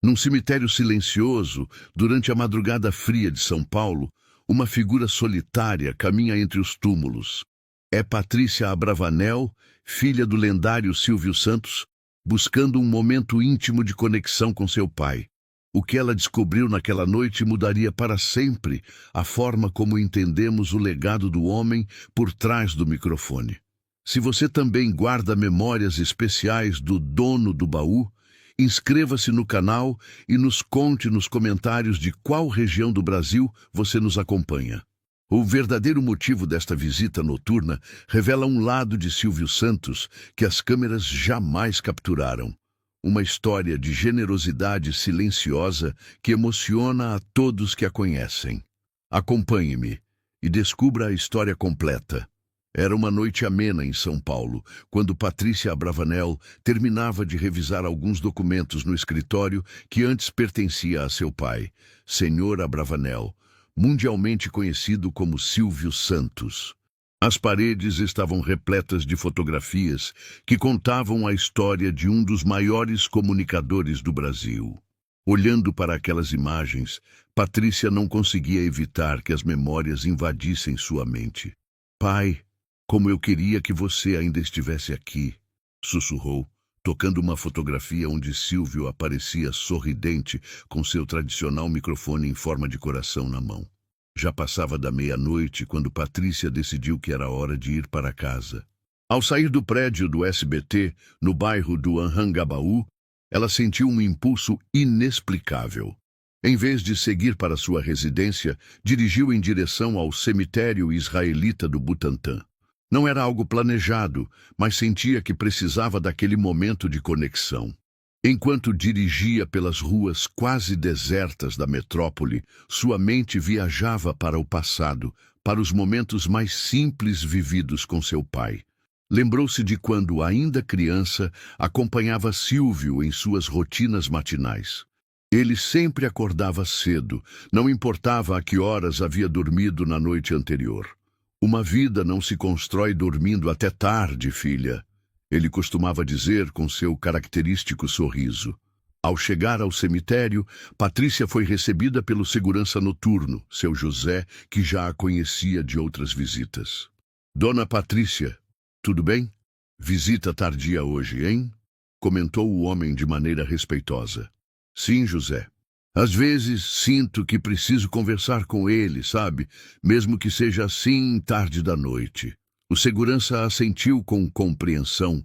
Num cemitério silencioso, durante a madrugada fria de São Paulo, uma figura solitária caminha entre os túmulos. É Patrícia Abravanel, filha do lendário Silvio Santos, buscando um momento íntimo de conexão com seu pai. O que ela descobriu naquela noite mudaria para sempre a forma como entendemos o legado do homem por trás do microfone. Se você também guarda memórias especiais do dono do baú, inscreva-se no canal e nos conte nos comentários de qual região do Brasil você nos acompanha. O verdadeiro motivo desta visita noturna revela um lado de Silvio Santos que as câmeras jamais capturaram. Uma história de generosidade silenciosa que emociona a todos que a conhecem. Acompanhe-me e descubra a história completa. Era uma noite amena em São Paulo, quando Patrícia Abravanel terminava de revisar alguns documentos no escritório que antes pertencia a seu pai, Senhor Abravanel, mundialmente conhecido como Silvio Santos. As paredes estavam repletas de fotografias que contavam a história de um dos maiores comunicadores do Brasil. Olhando para aquelas imagens, Patrícia não conseguia evitar que as memórias invadissem sua mente. "Pai, como eu queria que você ainda estivesse aqui", sussurrou, tocando uma fotografia onde Silvio aparecia sorridente com seu tradicional microfone em forma de coração na mão. Já passava da meia-noite quando Patrícia decidiu que era hora de ir para casa. Ao sair do prédio do SBT, no bairro do Anhangabaú, ela sentiu um impulso inexplicável. Em vez de seguir para sua residência, dirigiu em direção ao cemitério israelita do Butantã. Não era algo planejado, mas sentia que precisava daquele momento de conexão. Enquanto dirigia pelas ruas quase desertas da metrópole, sua mente viajava para o passado, para os momentos mais simples vividos com seu pai. Lembrou-se de quando, ainda criança, acompanhava Silvio em suas rotinas matinais. Ele sempre acordava cedo, não importava a que horas havia dormido na noite anterior. "Uma vida não se constrói dormindo até tarde, filha", ele costumava dizer com seu característico sorriso. Ao chegar ao cemitério, Patrícia foi recebida pelo segurança noturno, seu José, que já a conhecia de outras visitas. "Dona Patrícia, tudo bem? Visita tardia hoje, hein?", comentou o homem de maneira respeitosa. "Sim, José. Às vezes sinto que preciso conversar com ele, sabe? Mesmo que seja assim tarde da noite." O segurança assentiu com compreensão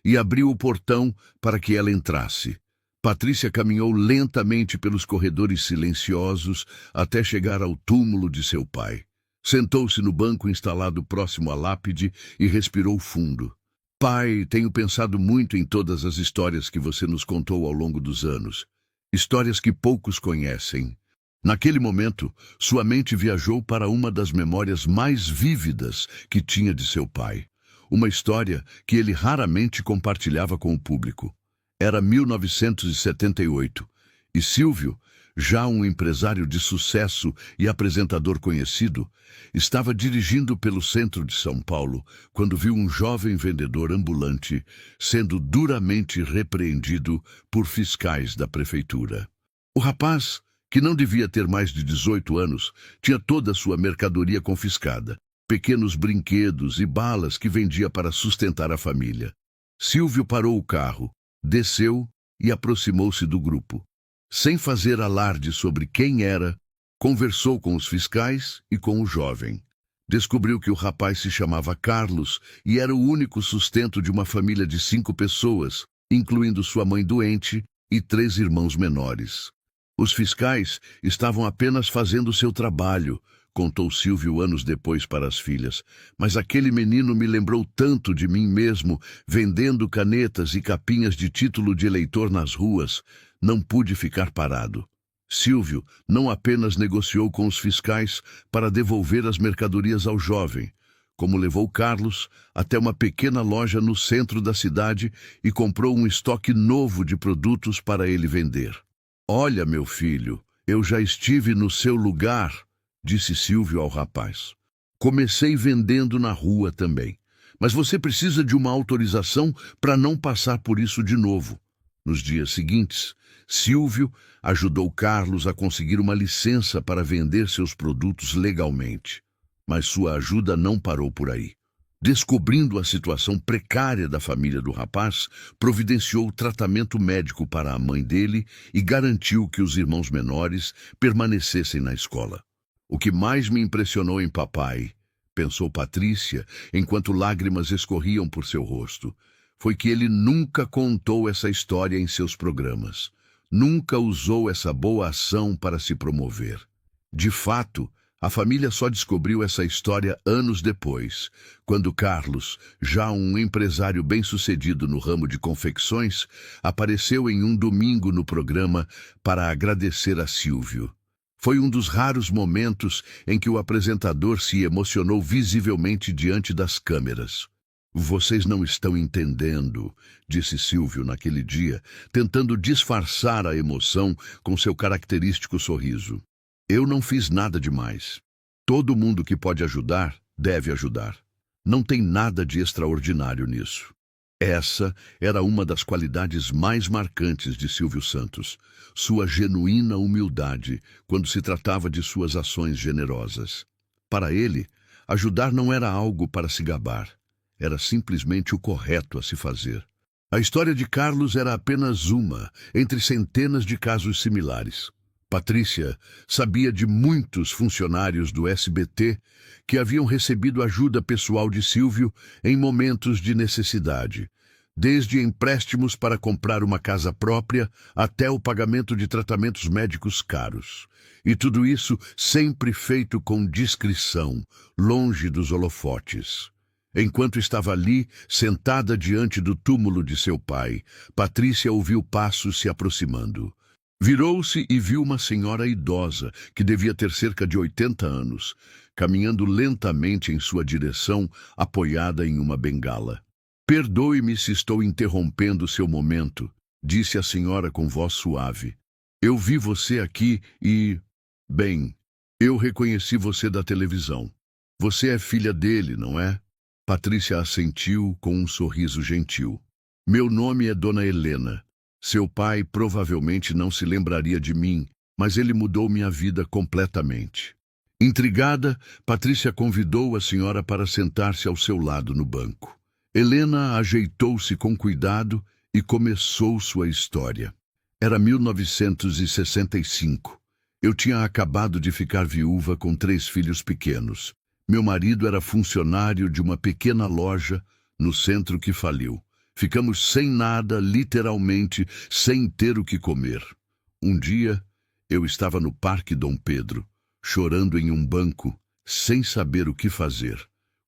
e abriu o portão para que ela entrasse. Patrícia caminhou lentamente pelos corredores silenciosos até chegar ao túmulo de seu pai. Sentou-se no banco instalado próximo à lápide e respirou fundo. "Pai, tenho pensado muito em todas as histórias que você nos contou ao longo dos anos. Histórias que poucos conhecem." Naquele momento, sua mente viajou para uma das memórias mais vívidas que tinha de seu pai. Uma história que ele raramente compartilhava com o público. Era 1978, e Silvio, já um empresário de sucesso e apresentador conhecido, estava dirigindo pelo centro de São Paulo quando viu um jovem vendedor ambulante sendo duramente repreendido por fiscais da prefeitura. O rapaz, que não devia ter mais de 18 anos, tinha toda a sua mercadoria confiscada, pequenos brinquedos e balas que vendia para sustentar a família. Silvio parou o carro, desceu e aproximou-se do grupo. Sem fazer alarde sobre quem era, conversou com os fiscais e com o jovem. Descobriu que o rapaz se chamava Carlos e era o único sustento de uma família de 5 pessoas, incluindo sua mãe doente e 3 irmãos menores. Os fiscais estavam apenas fazendo seu trabalho, contou Silvio anos depois para as filhas. "Mas aquele menino me lembrou tanto de mim mesmo, vendendo canetas e capinhas de título de eleitor nas ruas. Não pude ficar parado." Silvio não apenas negociou com os fiscais para devolver as mercadorias ao jovem, como levou Carlos até uma pequena loja no centro da cidade e comprou um estoque novo de produtos para ele vender. "Olha, meu filho, eu já estive no seu lugar", disse Silvio ao rapaz. "Comecei vendendo na rua também, mas você precisa de uma autorização para não passar por isso de novo." Nos dias seguintes, Silvio ajudou Carlos a conseguir uma licença para vender seus produtos legalmente. Mas sua ajuda não parou por aí. Descobrindo a situação precária da família do rapaz, providenciou tratamento médico para a mãe dele e garantiu que os irmãos menores permanecessem na escola. O que mais me impressionou em papai, pensou Patrícia, enquanto lágrimas escorriam por seu rosto, foi que ele nunca contou essa história em seus programas. Nunca usou essa boa ação para se promover. De fato, a família só descobriu essa história anos depois, quando Carlos, já um empresário bem-sucedido no ramo de confecções, apareceu em um domingo no programa para agradecer a Silvio. Foi um dos raros momentos em que o apresentador se emocionou visivelmente diante das câmeras. "Vocês não estão entendendo", disse Silvio naquele dia, tentando disfarçar a emoção com seu característico sorriso. "Eu não fiz nada demais. Todo mundo que pode ajudar, deve ajudar. Não tem nada de extraordinário nisso." Essa era uma das qualidades mais marcantes de Silvio Santos, sua genuína humildade quando se tratava de suas ações generosas. Para ele, ajudar não era algo para se gabar, era simplesmente o correto a se fazer. A história de Carlos era apenas uma, entre centenas de casos similares. Patrícia sabia de muitos funcionários do SBT que haviam recebido ajuda pessoal de Silvio em momentos de necessidade, desde empréstimos para comprar uma casa própria até o pagamento de tratamentos médicos caros. E tudo isso sempre feito com discrição, longe dos holofotes. Enquanto estava ali, sentada diante do túmulo de seu pai, Patrícia ouviu passos se aproximando. Virou-se e viu uma senhora idosa, que devia ter cerca de 80 anos, caminhando lentamente em sua direção, apoiada em uma bengala. "Perdoe-me se estou interrompendo seu momento", disse a senhora com voz suave. "Eu vi você aqui e... bem, eu reconheci você da televisão. Você é filha dele, não é?" Patrícia assentiu com um sorriso gentil. "Meu nome é Dona Helena. Seu pai provavelmente não se lembraria de mim, mas ele mudou minha vida completamente." Intrigada, Patrícia convidou a senhora para sentar-se ao seu lado no banco. Helena ajeitou-se com cuidado e começou sua história. Era 1965. Eu tinha acabado de ficar viúva com 3 filhos pequenos. Meu marido era funcionário de uma pequena loja no centro que faliu. Ficamos sem nada, literalmente, sem ter o que comer. Um dia, eu estava no Parque Dom Pedro, chorando em um banco, sem saber o que fazer,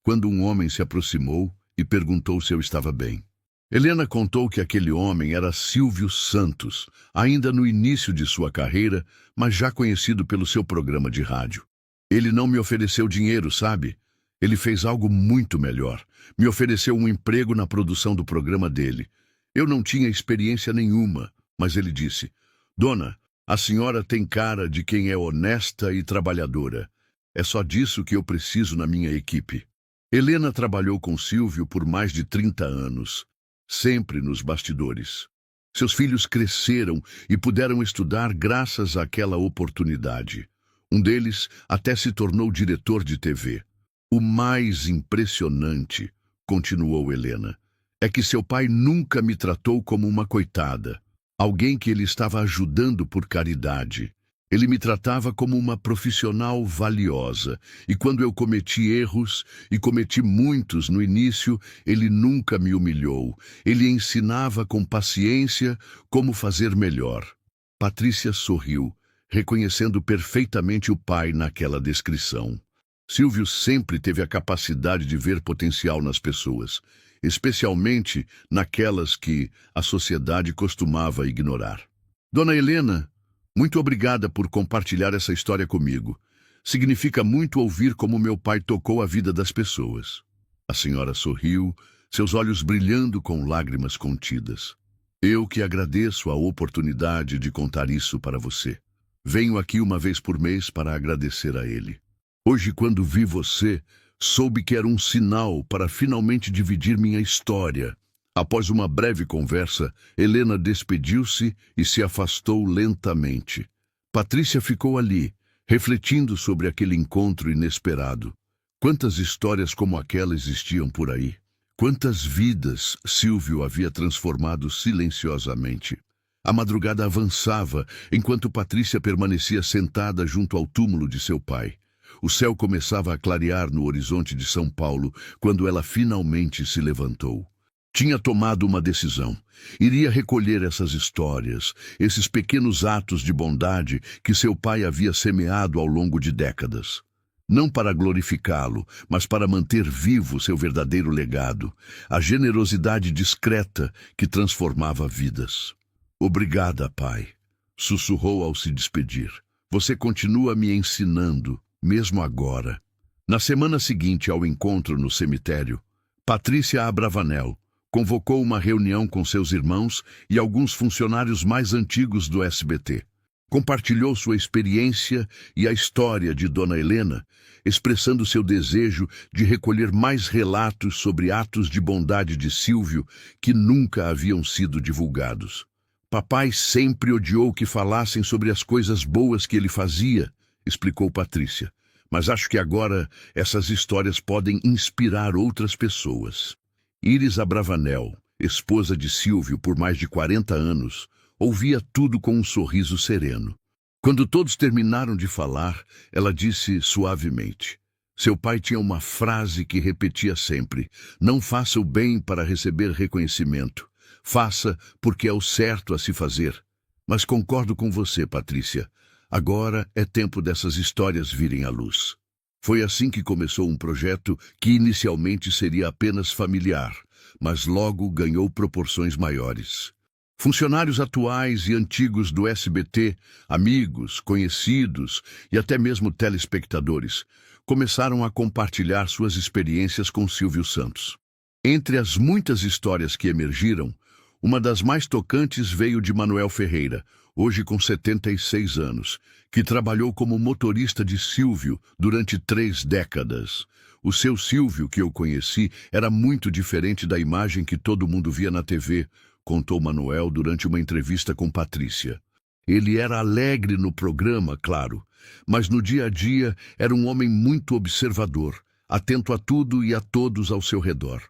quando um homem se aproximou e perguntou se eu estava bem. Helena contou que aquele homem era Silvio Santos, ainda no início de sua carreira, mas já conhecido pelo seu programa de rádio. "Ele não me ofereceu dinheiro, sabe? Ele fez algo muito melhor. Me ofereceu um emprego na produção do programa dele. Eu não tinha experiência nenhuma, mas ele disse: 'Dona, a senhora tem cara de quem é honesta e trabalhadora. É só disso que eu preciso na minha equipe.'" Helena trabalhou com Silvio por mais de 30 anos, sempre nos bastidores. Seus filhos cresceram e puderam estudar graças àquela oportunidade. Um deles até se tornou diretor de TV. "O mais impressionante", continuou Helena, "é que seu pai nunca me tratou como uma coitada, alguém que ele estava ajudando por caridade. Ele me tratava como uma profissional valiosa, e quando eu cometi erros, e cometi muitos no início, ele nunca me humilhou. Ele ensinava com paciência como fazer melhor." Patrícia sorriu, reconhecendo perfeitamente o pai naquela descrição. Silvio sempre teve a capacidade de ver potencial nas pessoas, especialmente naquelas que a sociedade costumava ignorar. "Dona Helena, muito obrigada por compartilhar essa história comigo. Significa muito ouvir como meu pai tocou a vida das pessoas." A senhora sorriu, seus olhos brilhando com lágrimas contidas. "Eu que agradeço a oportunidade de contar isso para você. Venho aqui uma vez por mês para agradecer a ele. Hoje, quando vi você, soube que era um sinal para finalmente dividir minha história, Após uma breve conversa, Helena despediu-se e se afastou lentamente. Patrícia ficou ali, refletindo sobre aquele encontro inesperado. Quantas histórias como aquela existiam por aí? Quantas vidas Silvio havia transformado silenciosamente? A madrugada avançava, enquanto Patrícia permanecia sentada junto ao túmulo de seu pai. O céu começava a clarear no horizonte de São Paulo, quando ela finalmente se levantou. Tinha tomado uma decisão. Iria recolher essas histórias, esses pequenos atos de bondade que seu pai havia semeado ao longo de décadas. Não para glorificá-lo, mas para manter vivo seu verdadeiro legado, a generosidade discreta que transformava vidas. Obrigada, pai, sussurrou ao se despedir. Você continua me ensinando, mesmo agora. Na semana seguinte ao encontro no cemitério, Patrícia Abravanel convocou uma reunião com seus irmãos e alguns funcionários mais antigos do SBT. Compartilhou sua experiência e a história de Dona Helena, expressando seu desejo de recolher mais relatos sobre atos de bondade de Silvio que nunca haviam sido divulgados. Papai sempre odiou que falassem sobre as coisas boas que ele fazia, explicou Patrícia. Mas acho que agora essas histórias podem inspirar outras pessoas. Iris Abravanel, esposa de Silvio por mais de 40 anos, ouvia tudo com um sorriso sereno. Quando todos terminaram de falar, ela disse suavemente. Seu pai tinha uma frase que repetia sempre: não faça o bem para receber reconhecimento. Faça porque é o certo a se fazer. Mas concordo com você, Patrícia. Agora é tempo dessas histórias virem à luz. Foi assim que começou um projeto que inicialmente seria apenas familiar, mas logo ganhou proporções maiores. Funcionários atuais e antigos do SBT, amigos, conhecidos e até mesmo telespectadores, começaram a compartilhar suas experiências com Silvio Santos. Entre as muitas histórias que emergiram, uma das mais tocantes veio de Manuel Ferreira, hoje com 76 anos, que trabalhou como motorista de Silvio durante 3 décadas. O seu Silvio, que eu conheci, era muito diferente da imagem que todo mundo via na TV, contou Manuel durante uma entrevista com Patrícia. Ele era alegre no programa, claro, mas no dia a dia era um homem muito observador, atento a tudo e a todos ao seu redor.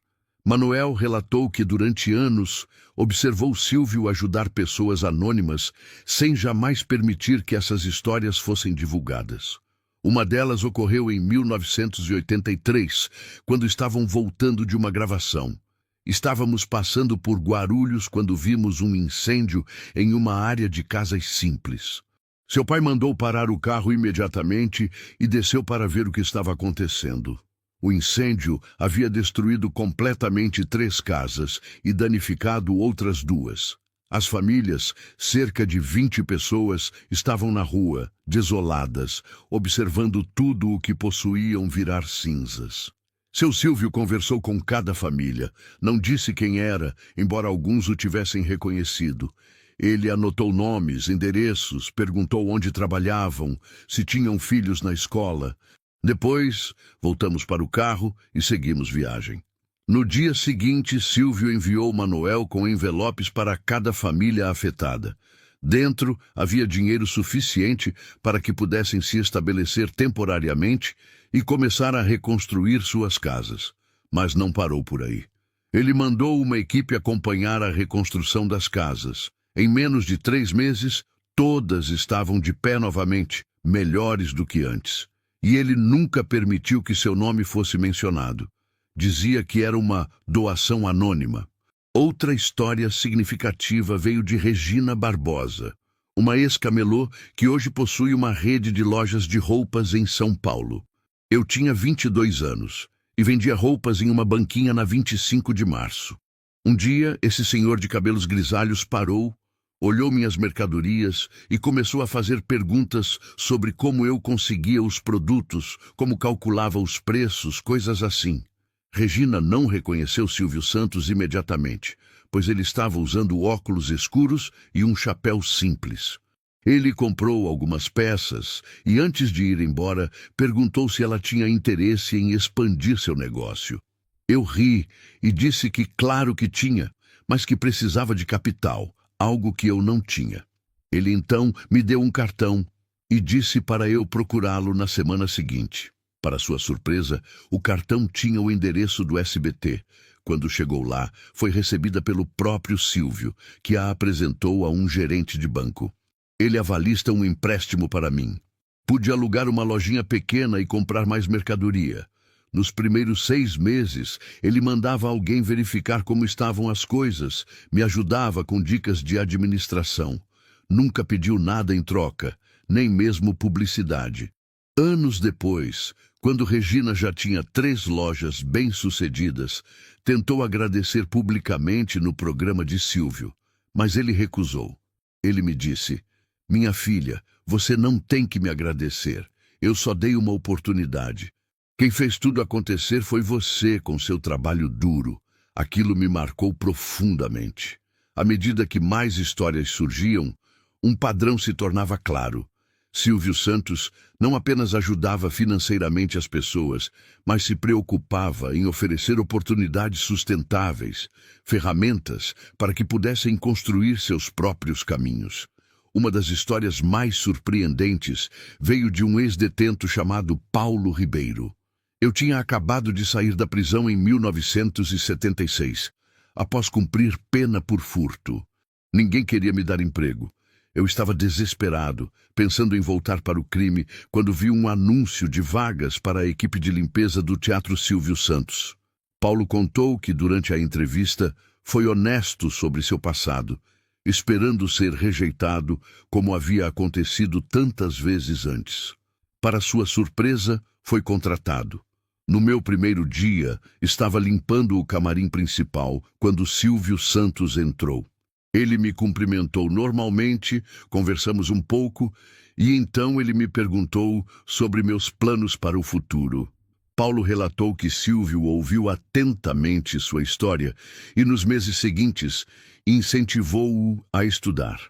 Manuel relatou que durante anos observou Silvio ajudar pessoas anônimas sem jamais permitir que essas histórias fossem divulgadas. Uma delas ocorreu em 1983, quando estavam voltando de uma gravação. Estávamos passando por Guarulhos quando vimos um incêndio em uma área de casas simples. Seu pai mandou parar o carro imediatamente e desceu para ver o que estava acontecendo. O incêndio havia destruído completamente 3 casas e danificado outras 2. As famílias, cerca de 20 pessoas, estavam na rua, desoladas, observando tudo o que possuíam virar cinzas. Seu Silvio conversou com cada família. Não disse quem era, embora alguns o tivessem reconhecido. Ele anotou nomes, endereços, perguntou onde trabalhavam, se tinham filhos na escola. Depois, voltamos para o carro e seguimos viagem. No dia seguinte, Silvio enviou Manuel com envelopes para cada família afetada. Dentro havia dinheiro suficiente para que pudessem se estabelecer temporariamente e começar a reconstruir suas casas. Mas não parou por aí. Ele mandou uma equipe acompanhar a reconstrução das casas. Em menos de 3 meses, todas estavam de pé novamente, melhores do que antes. E ele nunca permitiu que seu nome fosse mencionado. Dizia que era uma doação anônima. Outra história significativa veio de Regina Barbosa, uma ex-camelô que hoje possui uma rede de lojas de roupas em São Paulo. Eu tinha 22 anos e vendia roupas em uma banquinha na 25 de março. Um dia, esse senhor de cabelos grisalhos parou, olhou minhas mercadorias e começou a fazer perguntas sobre como eu conseguia os produtos, como calculava os preços, coisas assim. Regina não reconheceu Silvio Santos imediatamente, pois ele estava usando óculos escuros e um chapéu simples. Ele comprou algumas peças e, antes de ir embora, perguntou se ela tinha interesse em expandir seu negócio. Eu ri e disse que claro que tinha, mas que precisava de capital, algo que eu não tinha. Ele então me deu um cartão e disse para eu procurá-lo na semana seguinte. Para sua surpresa, o cartão tinha o endereço do SBT. Quando chegou lá, foi recebida pelo próprio Silvio, que a apresentou a um gerente de banco. Ele avalista um empréstimo para mim. Pude alugar uma lojinha pequena e comprar mais mercadoria. Nos primeiros 6 meses, ele mandava alguém verificar como estavam as coisas, me ajudava com dicas de administração. Nunca pediu nada em troca, nem mesmo publicidade. Anos depois, quando Regina já tinha 3 lojas bem-sucedidas, tentou agradecer publicamente no programa de Silvio, mas ele recusou. Ele me disse: "Minha filha, você não tem que me agradecer. Eu só dei uma oportunidade. Quem fez tudo acontecer foi você com seu trabalho duro." Aquilo me marcou profundamente. À medida que mais histórias surgiam, um padrão se tornava claro. Silvio Santos não apenas ajudava financeiramente as pessoas, mas se preocupava em oferecer oportunidades sustentáveis, ferramentas para que pudessem construir seus próprios caminhos. Uma das histórias mais surpreendentes veio de um ex-detento chamado Paulo Ribeiro. Eu tinha acabado de sair da prisão em 1976, após cumprir pena por furto. Ninguém queria me dar emprego. Eu estava desesperado, pensando em voltar para o crime, quando vi um anúncio de vagas para a equipe de limpeza do Teatro Silvio Santos. Paulo contou que, durante a entrevista, foi honesto sobre seu passado, esperando ser rejeitado como havia acontecido tantas vezes antes. Para sua surpresa, foi contratado. No meu primeiro dia, estava limpando o camarim principal quando Silvio Santos entrou. Ele me cumprimentou normalmente, conversamos um pouco, e então ele me perguntou sobre meus planos para o futuro. Paulo relatou que Silvio ouviu atentamente sua história e, nos meses seguintes, incentivou-o a estudar.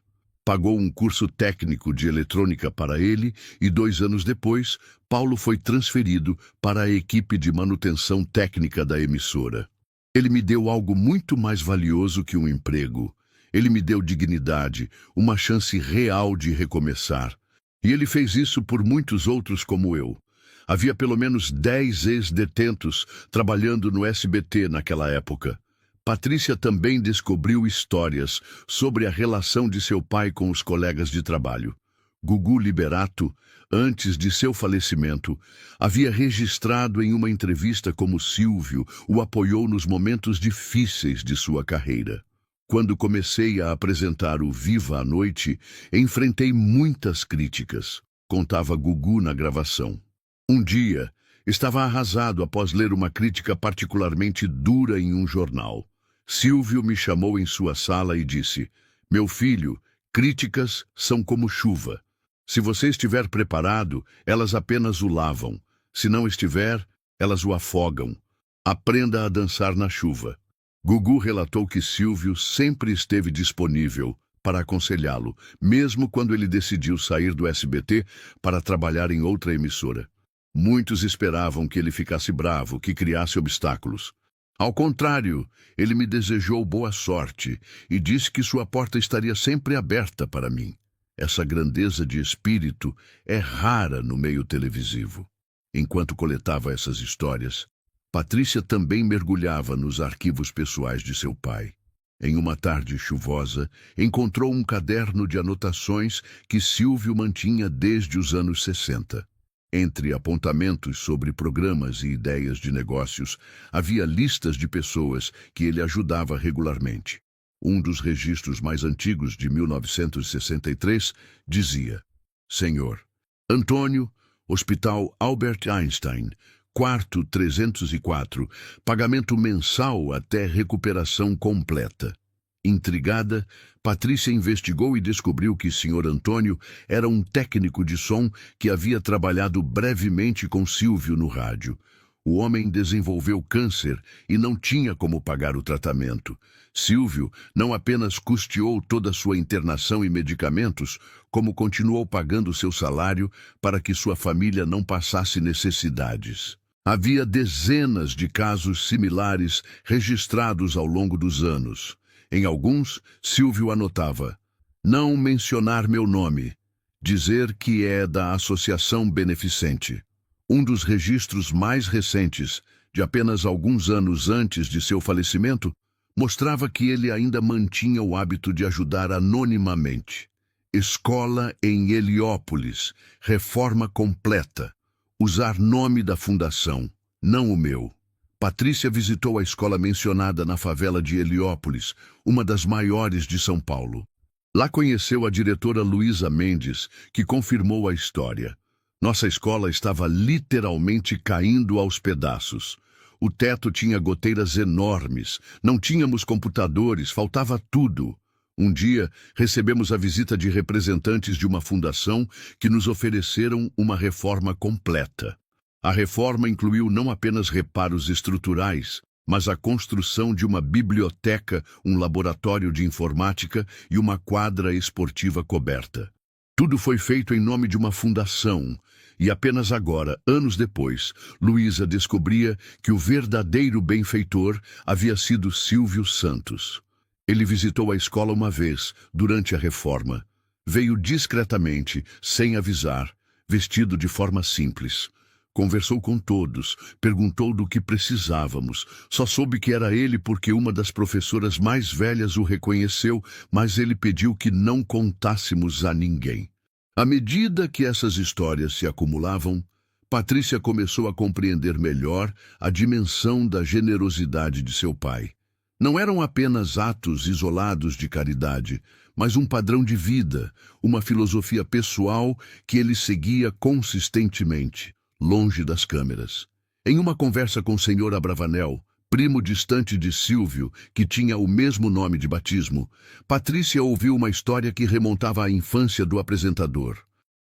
Pagou um curso técnico de eletrônica para ele e 2 anos depois, Paulo foi transferido para a equipe de manutenção técnica da emissora. Ele me deu algo muito mais valioso que um emprego. Ele me deu dignidade, uma chance real de recomeçar. E ele fez isso por muitos outros como eu. Havia pelo menos 10 ex-detentos trabalhando no SBT naquela época. Patrícia também descobriu histórias sobre a relação de seu pai com os colegas de trabalho. Gugu Liberato, antes de seu falecimento, havia registrado em uma entrevista como Silvio o apoiou nos momentos difíceis de sua carreira. Quando comecei a apresentar o Viva à Noite, enfrentei muitas críticas, contava Gugu na gravação. Um dia, estava arrasado após ler uma crítica particularmente dura em um jornal. Silvio me chamou em sua sala e disse: "Meu filho, críticas são como chuva. Se você estiver preparado, elas apenas o lavam. Se não estiver, elas o afogam. Aprenda a dançar na chuva." Gugu relatou que Silvio sempre esteve disponível para aconselhá-lo, mesmo quando ele decidiu sair do SBT para trabalhar em outra emissora. Muitos esperavam que ele ficasse bravo, que criasse obstáculos. Ao contrário, ele me desejou boa sorte e disse que sua porta estaria sempre aberta para mim. Essa grandeza de espírito é rara no meio televisivo. Enquanto coletava essas histórias, Patrícia também mergulhava nos arquivos pessoais de seu pai. Em uma tarde chuvosa, encontrou um caderno de anotações que Silvio mantinha desde os anos 60. Entre apontamentos sobre programas e ideias de negócios, havia listas de pessoas que ele ajudava regularmente. Um dos registros mais antigos, de 1963, dizia: "Senhor Antônio, Hospital Albert Einstein, quarto 304, pagamento mensal até recuperação completa." Intrigada, Patrícia investigou e descobriu que Sr. Antônio era um técnico de som que havia trabalhado brevemente com Silvio no rádio. O homem desenvolveu câncer e não tinha como pagar o tratamento. Silvio não apenas custeou toda sua internação e medicamentos, como continuou pagando seu salário para que sua família não passasse necessidades. Havia dezenas de casos similares registrados ao longo dos anos. Em alguns, Silvio anotava: não mencionar meu nome, dizer que é da associação beneficente. Um dos registros mais recentes, de apenas alguns anos antes de seu falecimento, mostrava que ele ainda mantinha o hábito de ajudar anonimamente. Escola em Heliópolis, reforma completa. Usar nome da fundação, não o meu. Patrícia visitou a escola mencionada na favela de Heliópolis, uma das maiores de São Paulo. Lá conheceu a diretora Luísa Mendes, que confirmou a história. Nossa escola estava literalmente caindo aos pedaços. O teto tinha goteiras enormes, não tínhamos computadores, faltava tudo. Um dia, recebemos a visita de representantes de uma fundação que nos ofereceram uma reforma completa. A reforma incluiu não apenas reparos estruturais, mas a construção de uma biblioteca, um laboratório de informática e uma quadra esportiva coberta. Tudo foi feito em nome de uma fundação, e apenas agora, anos depois, Luísa descobria que o verdadeiro benfeitor havia sido Silvio Santos. Ele visitou a escola uma vez, durante a reforma. Veio discretamente, sem avisar, vestido de forma simples. Conversou com todos, perguntou do que precisávamos. Só soube que era ele porque uma das professoras mais velhas o reconheceu, mas ele pediu que não contássemos a ninguém. À medida que essas histórias se acumulavam, Patrícia começou a compreender melhor a dimensão da generosidade de seu pai. Não eram apenas atos isolados de caridade, mas um padrão de vida, uma filosofia pessoal que ele seguia consistentemente, longe das câmeras. Em uma conversa com o Sr. Abravanel, primo distante de Silvio, que tinha o mesmo nome de batismo, Patrícia ouviu uma história que remontava à infância do apresentador.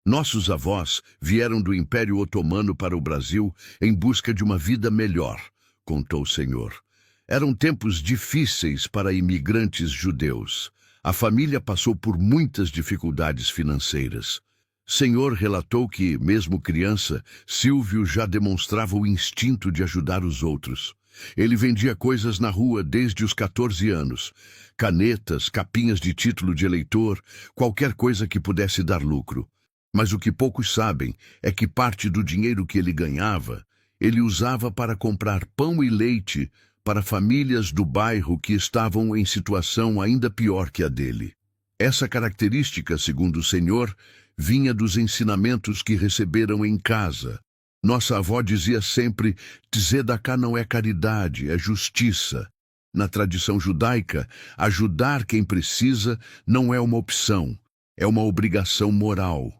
Nossos avós vieram do Império Otomano para o Brasil em busca de uma vida melhor, contou o senhor. Eram tempos difíceis para imigrantes judeus. A família passou por muitas dificuldades financeiras. Senhor relatou que, mesmo criança, Silvio já demonstrava o instinto de ajudar os outros. Ele vendia coisas na rua desde os 14 anos. Canetas, capinhas de título de eleitor, qualquer coisa que pudesse dar lucro. Mas o que poucos sabem é que parte do dinheiro que ele ganhava, ele usava para comprar pão e leite para famílias do bairro que estavam em situação ainda pior que a dele. Essa característica, segundo o senhor, vinha dos ensinamentos que receberam em casa. Nossa avó dizia sempre: tzedakah não é caridade, é justiça. Na tradição judaica, ajudar quem precisa não é uma opção, é uma obrigação moral.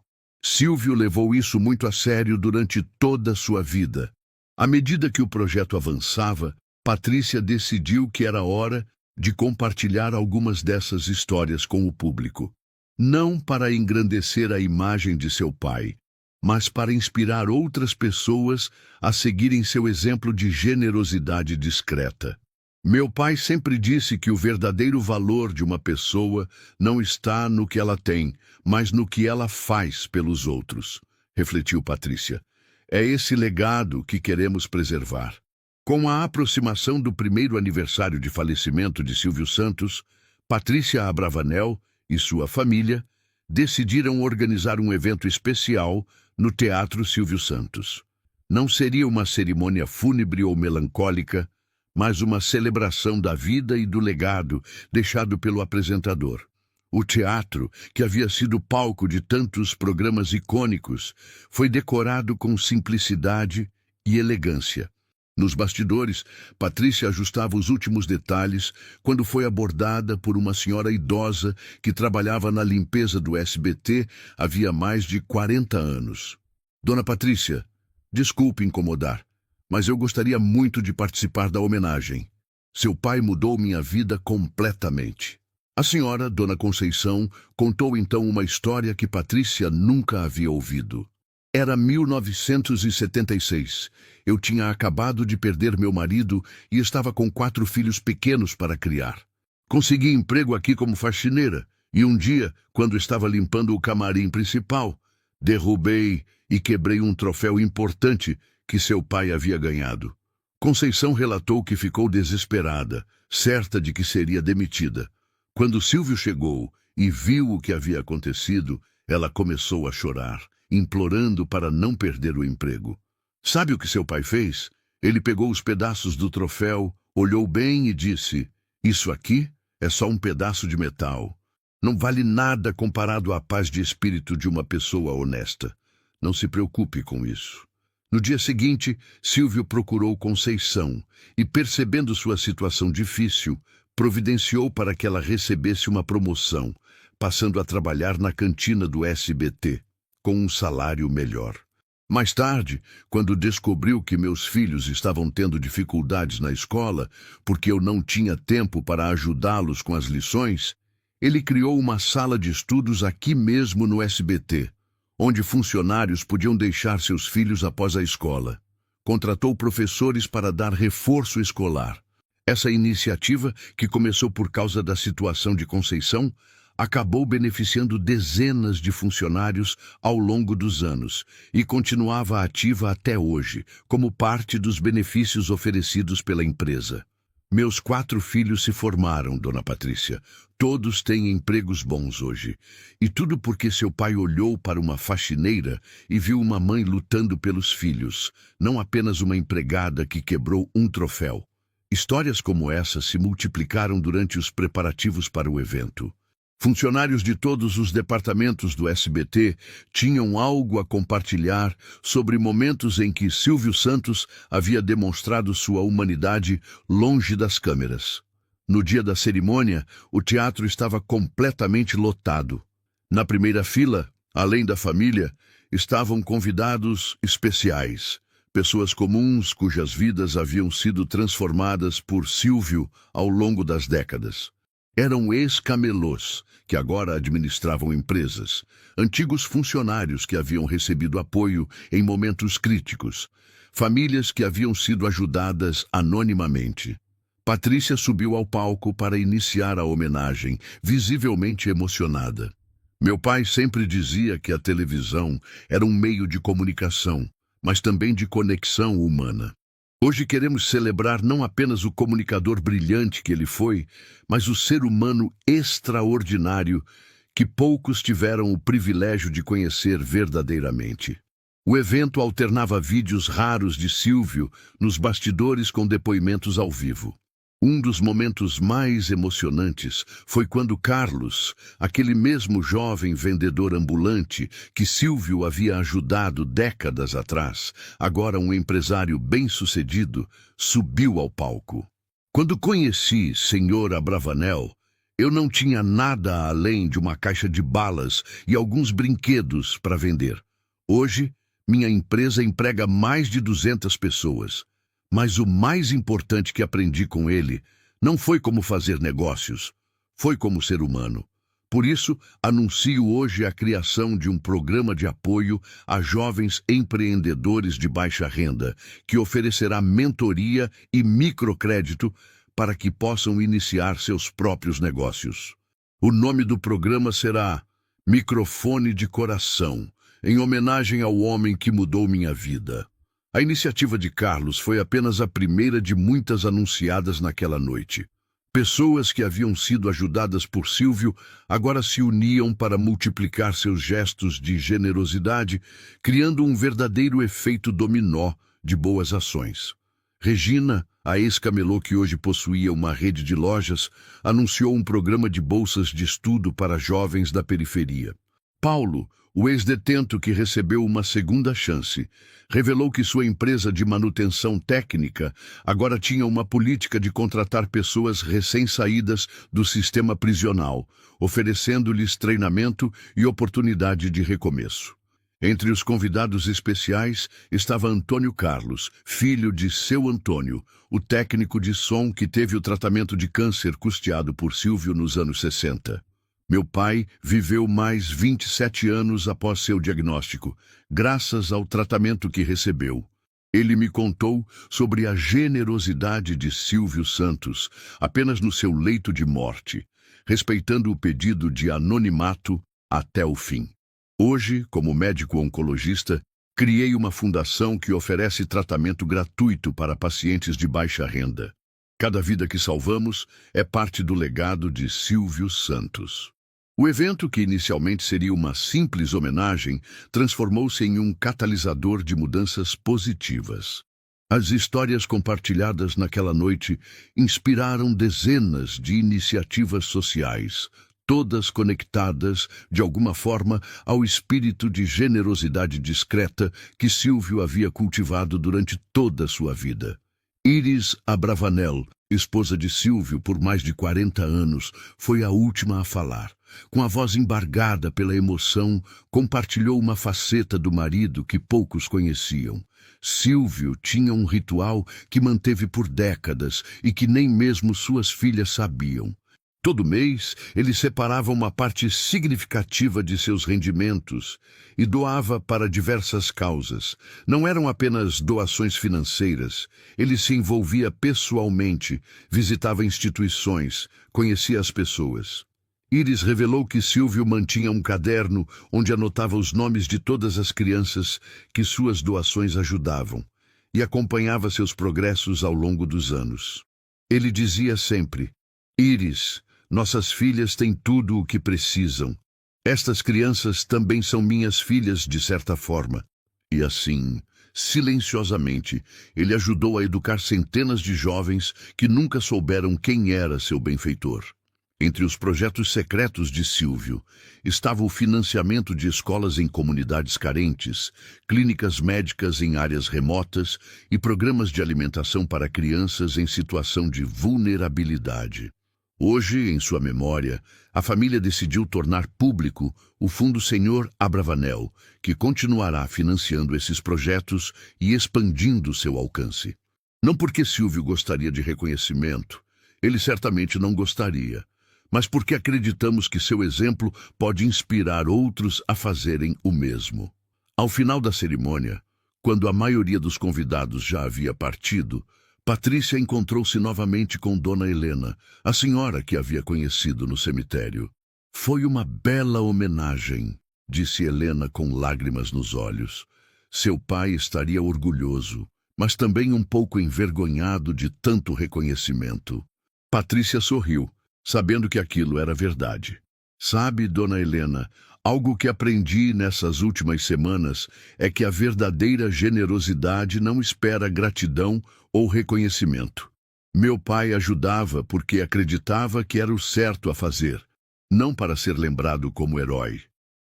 Silvio levou isso muito a sério durante toda a sua vida. À medida que o projeto avançava, Patrícia decidiu que era hora de compartilhar algumas dessas histórias com o público. Não para engrandecer a imagem de seu pai, mas para inspirar outras pessoas a seguirem seu exemplo de generosidade discreta. Meu pai sempre disse que o verdadeiro valor de uma pessoa não está no que ela tem, mas no que ela faz pelos outros, refletiu Patrícia. É esse legado que queremos preservar. Com a aproximação do primeiro aniversário de falecimento de Silvio Santos, Patrícia Abravanel e sua família decidiram organizar um evento especial no Teatro Silvio Santos. Não seria uma cerimônia fúnebre ou melancólica, mas uma celebração da vida e do legado deixado pelo apresentador. O teatro, que havia sido palco de tantos programas icônicos, foi decorado com simplicidade e elegância. Nos bastidores, Patrícia ajustava os últimos detalhes quando foi abordada por uma senhora idosa que trabalhava na limpeza do SBT havia mais de 40 anos. Dona Patrícia, desculpe incomodar, mas eu gostaria muito de participar da homenagem. Seu pai mudou minha vida completamente. A senhora, Dona Conceição, contou então uma história que Patrícia nunca havia ouvido. Era 1976. Eu tinha acabado de perder meu marido e estava com 4 filhos pequenos para criar. Consegui emprego aqui como faxineira e um dia, quando estava limpando o camarim principal, derrubei e quebrei um troféu importante que seu pai havia ganhado. Conceição relatou que ficou desesperada, certa de que seria demitida. Quando Silvio chegou e viu o que havia acontecido, ela começou a chorar, implorando para não perder o emprego. Sabe o que seu pai fez? Ele pegou os pedaços do troféu, olhou bem e disse: "Isso aqui é só um pedaço de metal. Não vale nada comparado à paz de espírito de uma pessoa honesta. Não se preocupe com isso." No dia seguinte, Silvio procurou Conceição e, percebendo sua situação difícil, providenciou para que ela recebesse uma promoção, passando a trabalhar na cantina do SBT, com um salário melhor. Mais tarde, quando descobriu que meus filhos estavam tendo dificuldades na escola, porque eu não tinha tempo para ajudá-los com as lições, ele criou uma sala de estudos aqui mesmo no SBT, onde funcionários podiam deixar seus filhos após a escola. Contratou professores para dar reforço escolar. Essa iniciativa, que começou por causa da situação de Conceição, acabou beneficiando dezenas de funcionários ao longo dos anos e continuava ativa até hoje, como parte dos benefícios oferecidos pela empresa. Meus 4 filhos se formaram, Dona Patrícia. Todos têm empregos bons hoje. E tudo porque seu pai olhou para uma faxineira e viu uma mãe lutando pelos filhos, não apenas uma empregada que quebrou um troféu. Histórias como essa se multiplicaram durante os preparativos para o evento. Funcionários de todos os departamentos do SBT tinham algo a compartilhar sobre momentos em que Silvio Santos havia demonstrado sua humanidade longe das câmeras. No dia da cerimônia, o teatro estava completamente lotado. Na primeira fila, além da família, estavam convidados especiais, pessoas comuns cujas vidas haviam sido transformadas por Silvio ao longo das décadas. Eram ex-camelôs, que agora administravam empresas, antigos funcionários que haviam recebido apoio em momentos críticos, famílias que haviam sido ajudadas anonimamente. Patrícia subiu ao palco para iniciar a homenagem, visivelmente emocionada. Meu pai sempre dizia que a televisão era um meio de comunicação, mas também de conexão humana. Hoje queremos celebrar não apenas o comunicador brilhante que ele foi, mas o ser humano extraordinário que poucos tiveram o privilégio de conhecer verdadeiramente. O evento alternava vídeos raros de Silvio nos bastidores com depoimentos ao vivo. Um dos momentos mais emocionantes foi quando Carlos, aquele mesmo jovem vendedor ambulante que Silvio havia ajudado décadas atrás, agora um empresário bem-sucedido, subiu ao palco. Quando conheci Sr. Abravanel, eu não tinha nada além de uma caixa de balas e alguns brinquedos para vender. Hoje, minha empresa emprega mais de 200 pessoas. Mas o mais importante que aprendi com ele não foi como fazer negócios, foi como ser humano. Por isso, anuncio hoje a criação de um programa de apoio a jovens empreendedores de baixa renda, que oferecerá mentoria e microcrédito para que possam iniciar seus próprios negócios. O nome do programa será Microfone de Coração, em homenagem ao homem que mudou minha vida. A iniciativa de Carlos foi apenas a primeira de muitas anunciadas naquela noite. Pessoas que haviam sido ajudadas por Silvio agora se uniam para multiplicar seus gestos de generosidade, criando um verdadeiro efeito dominó de boas ações. Regina, a ex-camelô que hoje possuía uma rede de lojas, anunciou um programa de bolsas de estudo para jovens da periferia. Paulo, o ex-detento que recebeu uma segunda chance, revelou que sua empresa de manutenção técnica agora tinha uma política de contratar pessoas recém-saídas do sistema prisional, oferecendo-lhes treinamento e oportunidade de recomeço. Entre os convidados especiais estava Antônio Carlos, filho de seu Antônio, o técnico de som que teve o tratamento de câncer custeado por Silvio nos anos 60. Meu pai viveu mais 27 anos após seu diagnóstico, graças ao tratamento que recebeu. Ele me contou sobre a generosidade de Silvio Santos, apenas no seu leito de morte, respeitando o pedido de anonimato até o fim. Hoje, como médico oncologista, Criei uma fundação que oferece tratamento gratuito para pacientes de baixa renda. Cada vida que salvamos é parte do legado de Silvio Santos. O evento, que inicialmente seria uma simples homenagem, transformou-se em um catalisador de mudanças positivas. As histórias compartilhadas naquela noite inspiraram dezenas de iniciativas sociais, todas conectadas, de alguma forma, ao espírito de generosidade discreta que Silvio havia cultivado durante toda a sua vida. Iris Abravanel, esposa de Silvio por mais de 40 anos, foi a última a falar. Com a voz embargada pela emoção, compartilhou uma faceta do marido que poucos conheciam. Silvio tinha um ritual que manteve por décadas e que nem mesmo suas filhas sabiam. Todo mês, ele separava uma parte significativa de seus rendimentos e doava para diversas causas. Não eram apenas doações financeiras. Ele se envolvia pessoalmente, visitava instituições, conhecia as pessoas. Iris revelou que Silvio mantinha um caderno onde anotava os nomes de todas as crianças que suas doações ajudavam e acompanhava seus progressos ao longo dos anos. Ele dizia sempre: Iris, nossas filhas têm tudo o que precisam. Estas crianças também são minhas filhas, de certa forma. E assim, silenciosamente, ele ajudou a educar centenas de jovens que nunca souberam quem era seu benfeitor. Entre os projetos secretos de Silvio estava o financiamento de escolas em comunidades carentes, clínicas médicas em áreas remotas e programas de alimentação para crianças em situação de vulnerabilidade. Hoje, em sua memória, a família decidiu tornar público o Fundo Senhor Abravanel, que continuará financiando esses projetos e expandindo seu alcance. Não porque Silvio gostaria de reconhecimento, ele certamente não gostaria, mas porque acreditamos que seu exemplo pode inspirar outros a fazerem o mesmo. Ao final da cerimônia, quando a maioria dos convidados já havia partido, Patrícia encontrou-se novamente com Dona Helena, a senhora que havia conhecido no cemitério. Foi uma bela homenagem, disse Helena com lágrimas nos olhos. Seu pai estaria orgulhoso, mas também um pouco envergonhado de tanto reconhecimento. Patrícia sorriu, sabendo que aquilo era verdade. Sabe, Dona Helena, algo que aprendi nessas últimas semanas é que a verdadeira generosidade não espera gratidão ou reconhecimento. Meu pai ajudava porque acreditava que era o certo a fazer, não para ser lembrado como herói.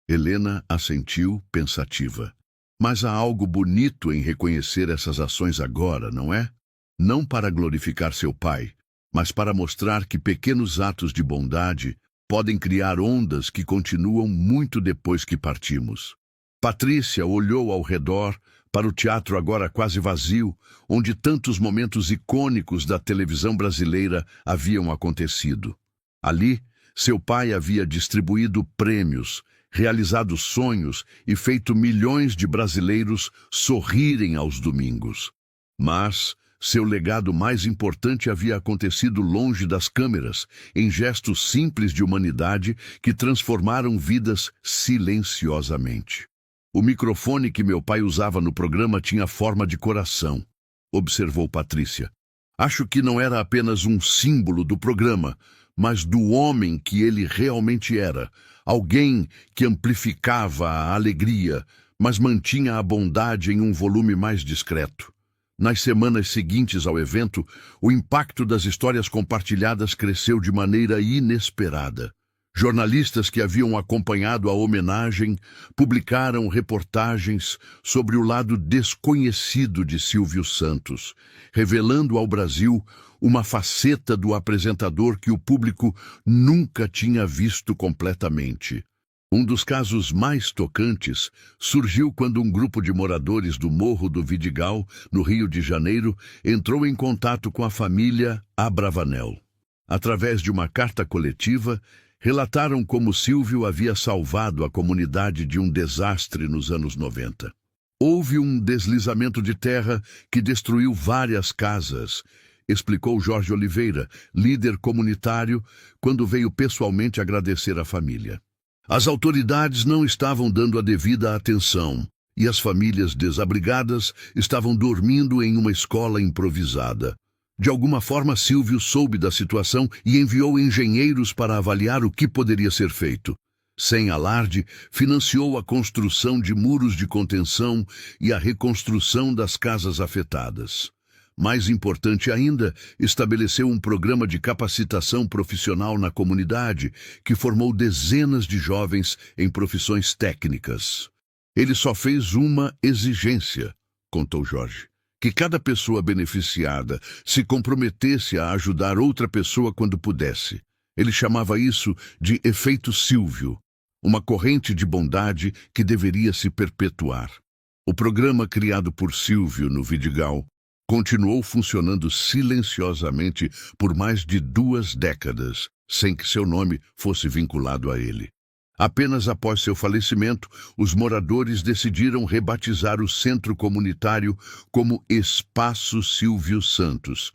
Helena assentiu, pensativa. Mas há algo bonito em reconhecer essas ações agora, não é? Não para glorificar seu pai, mas para mostrar que pequenos atos de bondade podem criar ondas que continuam muito depois que partimos. Patrícia olhou ao redor para o teatro agora quase vazio, onde tantos momentos icônicos da televisão brasileira haviam acontecido. Ali, seu pai havia distribuído prêmios, realizado sonhos e feito milhões de brasileiros sorrirem aos domingos. Mas seu legado mais importante havia acontecido longe das câmeras, em gestos simples de humanidade que transformaram vidas silenciosamente. O microfone que meu pai usava no programa tinha forma de coração, observou Patrícia. Acho que não era apenas um símbolo do programa, mas do homem que ele realmente era, alguém que amplificava a alegria, mas mantinha a bondade em um volume mais discreto. Nas semanas seguintes ao evento, o impacto das histórias compartilhadas cresceu de maneira inesperada. Jornalistas que haviam acompanhado a homenagem publicaram reportagens sobre o lado desconhecido de Silvio Santos, revelando ao Brasil uma faceta do apresentador que o público nunca tinha visto completamente. Um dos casos mais tocantes surgiu quando um grupo de moradores do Morro do Vidigal, no Rio de Janeiro, entrou em contato com a família Abravanel. Através de uma carta coletiva, relataram como Silvio havia salvado a comunidade de um desastre nos anos 90. Houve um deslizamento de terra que destruiu várias casas, explicou Jorge Oliveira, líder comunitário, quando veio pessoalmente agradecer à família. As autoridades não estavam dando a devida atenção, e as famílias desabrigadas estavam dormindo em uma escola improvisada. De alguma forma, Silvio soube da situação e enviou engenheiros para avaliar o que poderia ser feito. Sem alarde, financiou a construção de muros de contenção e a reconstrução das casas afetadas. Mais importante ainda, estabeleceu um programa de capacitação profissional na comunidade, que formou dezenas de jovens em profissões técnicas. Ele só fez uma exigência, contou Jorge: que cada pessoa beneficiada se comprometesse a ajudar outra pessoa quando pudesse. Ele chamava isso de efeito Silvio, uma corrente de bondade que deveria se perpetuar. O programa criado por Silvio no Vidigal continuou funcionando silenciosamente por mais de 2 décadas, sem que seu nome fosse vinculado a ele. Apenas após seu falecimento, os moradores decidiram rebatizar o centro comunitário como Espaço Silvio Santos,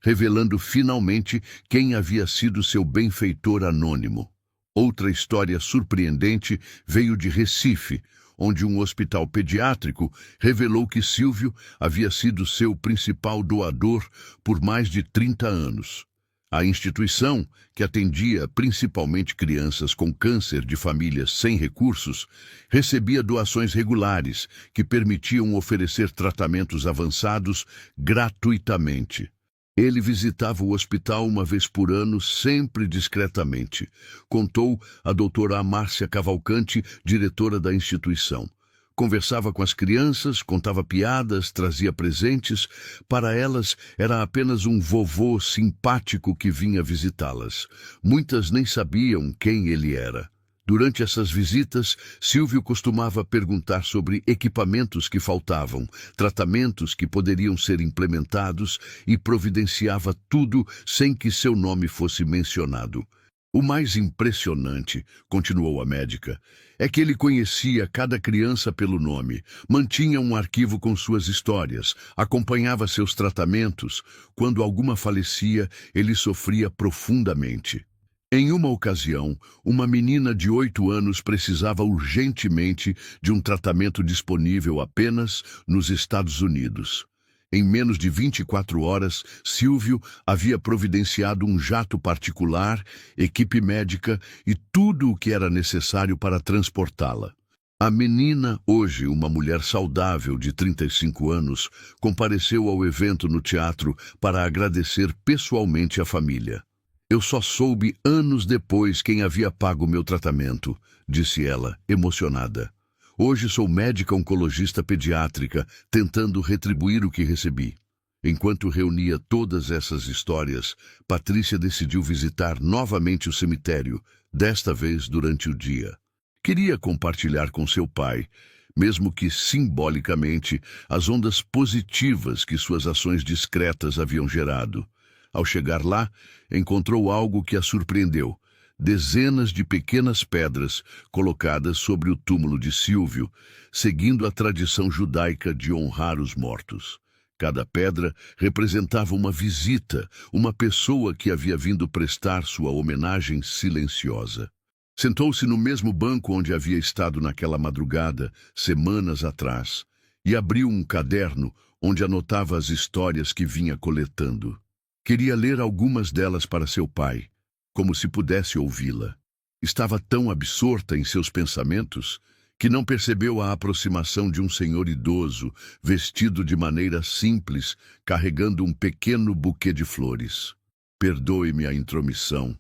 revelando finalmente quem havia sido seu benfeitor anônimo. Outra história surpreendente veio de Recife, onde um hospital pediátrico revelou que Silvio havia sido seu principal doador por mais de 30 anos. A instituição, que atendia principalmente crianças com câncer de famílias sem recursos, recebia doações regulares que permitiam oferecer tratamentos avançados gratuitamente. Ele visitava o hospital uma vez por ano, sempre discretamente, contou a doutora Márcia Cavalcante, diretora da instituição. Conversava com as crianças, contava piadas, trazia presentes. Para elas, era apenas um vovô simpático que vinha visitá-las. Muitas nem sabiam quem ele era. Durante essas visitas, Silvio costumava perguntar sobre equipamentos que faltavam, tratamentos que poderiam ser implementados e providenciava tudo sem que seu nome fosse mencionado. O mais impressionante, continuou a médica, é que ele conhecia cada criança pelo nome, mantinha um arquivo com suas histórias, acompanhava seus tratamentos. Quando alguma falecia, ele sofria profundamente. Em uma ocasião, uma menina de 8 anos precisava urgentemente de um tratamento disponível apenas nos Estados Unidos. Em menos de 24 horas, Silvio havia providenciado um jato particular, equipe médica e tudo o que era necessário para transportá-la. A menina, hoje uma mulher saudável de 35 anos, compareceu ao evento no teatro para agradecer pessoalmente à família. Eu só soube anos depois quem havia pago meu tratamento, disse ela, emocionada. Hoje sou médica oncologista pediátrica, tentando retribuir o que recebi. Enquanto reunia todas essas histórias, Patrícia decidiu visitar novamente o cemitério, desta vez durante o dia. Queria compartilhar com seu pai, mesmo que simbolicamente, as ondas positivas que suas ações discretas haviam gerado. Ao chegar lá, encontrou algo que a surpreendeu: dezenas de pequenas pedras colocadas sobre o túmulo de Silvio, seguindo a tradição judaica de honrar os mortos. Cada pedra representava uma visita, uma pessoa que havia vindo prestar sua homenagem silenciosa. Sentou-se no mesmo banco onde havia estado naquela madrugada, semanas atrás, e abriu um caderno onde anotava as histórias que vinha coletando. Queria ler algumas delas para seu pai, como se pudesse ouvi-la. Estava tão absorta em seus pensamentos que não percebeu a aproximação de um senhor idoso, vestido de maneira simples, carregando um pequeno buquê de flores. Perdoe-me a intromissão,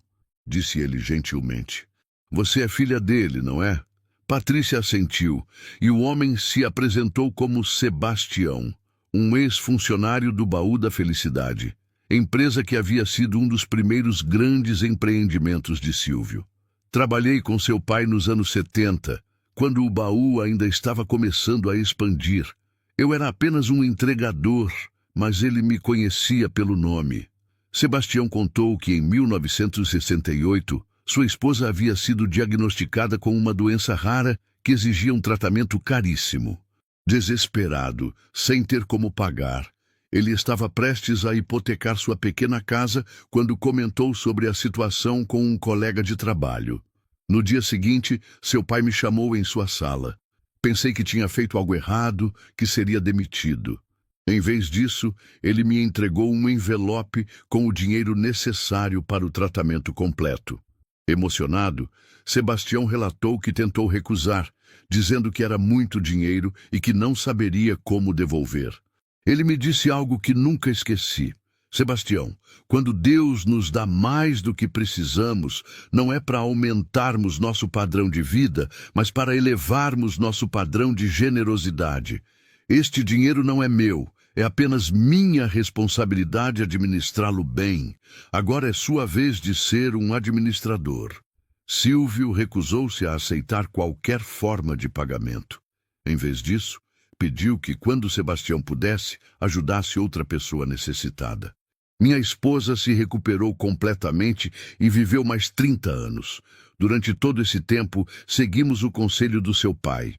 disse ele gentilmente. Você é filha dele, não é? Patrícia assentiu, e o homem se apresentou como Sebastião, um ex-funcionário do Baú da Felicidade, empresa que havia sido um dos primeiros grandes empreendimentos de Silvio. Trabalhei com seu pai nos anos 70, quando o Baú ainda estava começando a expandir. Eu era apenas um entregador, mas ele me conhecia pelo nome. Sebastião contou que em 1968, sua esposa havia sido diagnosticada com uma doença rara que exigia um tratamento caríssimo. Desesperado, sem ter como pagar, ele estava prestes a hipotecar sua pequena casa quando comentou sobre a situação com um colega de trabalho. No dia seguinte, seu pai me chamou em sua sala. Pensei que tinha feito algo errado, que seria demitido. Em vez disso, ele me entregou um envelope com o dinheiro necessário para o tratamento completo. Emocionado, Sebastião relatou que tentou recusar, dizendo que era muito dinheiro e que não saberia como devolver. Ele me disse algo que nunca esqueci. Sebastião, quando Deus nos dá mais do que precisamos, não é para aumentarmos nosso padrão de vida, mas para elevarmos nosso padrão de generosidade. Este dinheiro não é meu, é apenas minha responsabilidade administrá-lo bem. Agora é sua vez de ser um administrador. Silvio recusou-se a aceitar qualquer forma de pagamento. Em vez disso, pediu que, quando Sebastião pudesse, ajudasse outra pessoa necessitada. Minha esposa se recuperou completamente e viveu mais 30 anos. Durante todo esse tempo, seguimos o conselho do seu pai.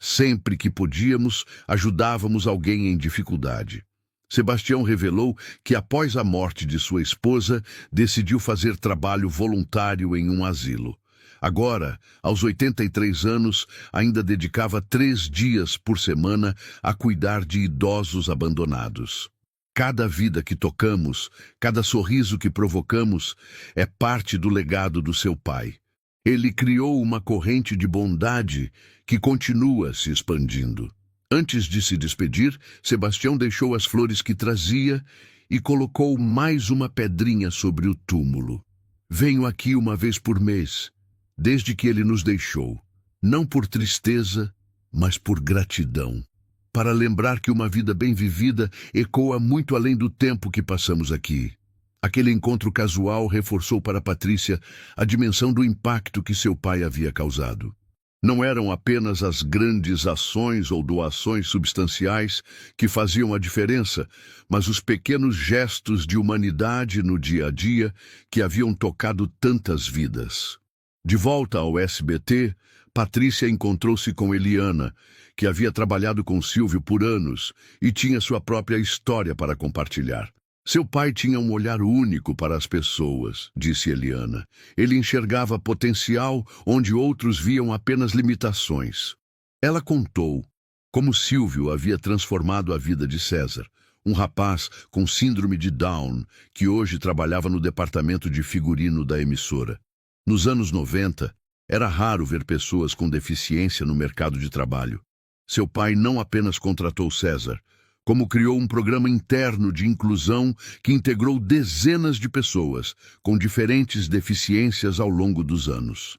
Sempre que podíamos, ajudávamos alguém em dificuldade. Sebastião revelou que, após a morte de sua esposa, decidiu fazer trabalho voluntário em um asilo. Agora, aos 83 anos, ainda dedicava 3 dias por semana a cuidar de idosos abandonados. Cada vida que tocamos, cada sorriso que provocamos, é parte do legado do seu pai. Ele criou uma corrente de bondade que continua se expandindo. Antes de se despedir, Sebastião deixou as flores que trazia e colocou mais uma pedrinha sobre o túmulo. Venho aqui uma vez por mês, desde que ele nos deixou, não por tristeza, mas por gratidão, para lembrar que uma vida bem vivida ecoa muito além do tempo que passamos aqui. Aquele encontro casual reforçou para Patrícia a dimensão do impacto que seu pai havia causado. Não eram apenas as grandes ações ou doações substanciais que faziam a diferença, mas os pequenos gestos de humanidade no dia a dia que haviam tocado tantas vidas. De volta ao SBT, Patrícia encontrou-se com Eliana, que havia trabalhado com Silvio por anos e tinha sua própria história para compartilhar. Seu pai tinha um olhar único para as pessoas, disse Eliana. Ele enxergava potencial onde outros viam apenas limitações. Ela contou como Silvio havia transformado a vida de César, um rapaz com síndrome de Down, que hoje trabalhava no departamento de figurino da emissora. Nos anos 90, era raro ver pessoas com deficiência no mercado de trabalho. Seu pai não apenas contratou César, como criou um programa interno de inclusão que integrou dezenas de pessoas com diferentes deficiências ao longo dos anos.